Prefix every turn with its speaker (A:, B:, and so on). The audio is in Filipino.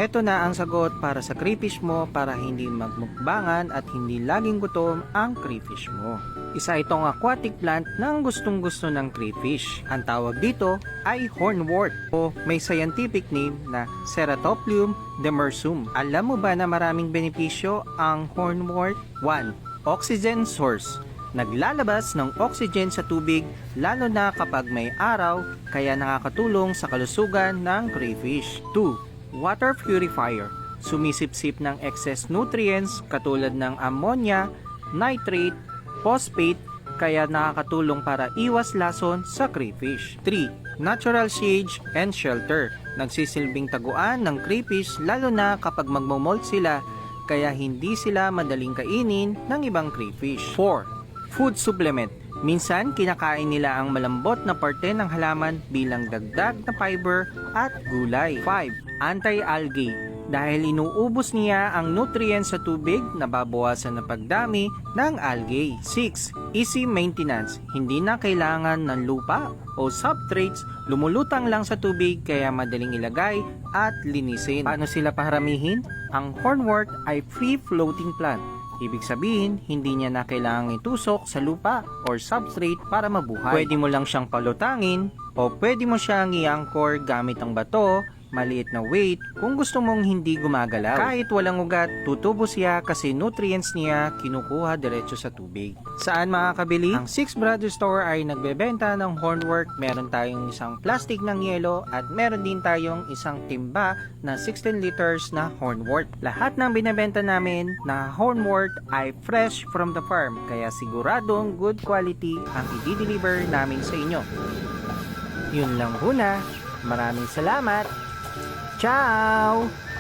A: Ito na ang sagot para sa crayfish mo para hindi magmukbangan at hindi laging gutom ang crayfish mo. Isa itong aquatic plant ng gustong-gusto ng crayfish. Ang tawag dito ay hornwort o may scientific name na Ceratophyllum demersum. Alam mo ba na maraming benepisyo ang hornwort? 1. Oxygen source. Naglalabas ng oxygen sa tubig lalo na kapag may araw kaya nakakatulong sa kalusugan ng crayfish. 2. Water purifier. Sumisipsip ng excess nutrients katulad ng ammonia, nitrate, phosphate kaya nakakatulong para iwas lason sa crayfish. 3. Natural shade and shelter. Nagsisilbing taguan ng crayfish lalo na kapag magmomolt sila kaya hindi sila madaling kainin ng ibang crayfish. 4. Food supplement. Minsan, kinakain nila ang malambot na parte ng halaman bilang dagdag na fiber at gulay. 5. Anti-algae. Dahil inuubos niya ang nutrients sa tubig, nababawasan ang pagdami ng algae. 6. Easy maintenance. Hindi na kailangan ng lupa o substrates, lumulutang lang sa tubig kaya madaling ilagay at linisin. Paano sila paharamihin? Ang hornwort ay free-floating plant. Ibig sabihin, hindi niya na kailangang itusok sa lupa or substrate para mabuhay. Pwede mo lang siyang palutangin o pwede mo siyang i-anchor gamit ang bato, maliit na weight kung gusto mong hindi gumagalaw. Kahit walang ugat, tutubo siya kasi nutrients niya kinukuha diretso sa tubig. Saan makakabili? Ang Six Brothers Store ay nagbebenta ng hornwort. Meron tayong isang plastic ng yelo at meron din tayong isang timba na 16 liters na hornwort. Lahat ng binebenta namin na hornwort ay fresh from the farm kaya siguradong good quality ang i-deliver namin sa inyo. Yun lang muna. Maraming salamat. Ciao!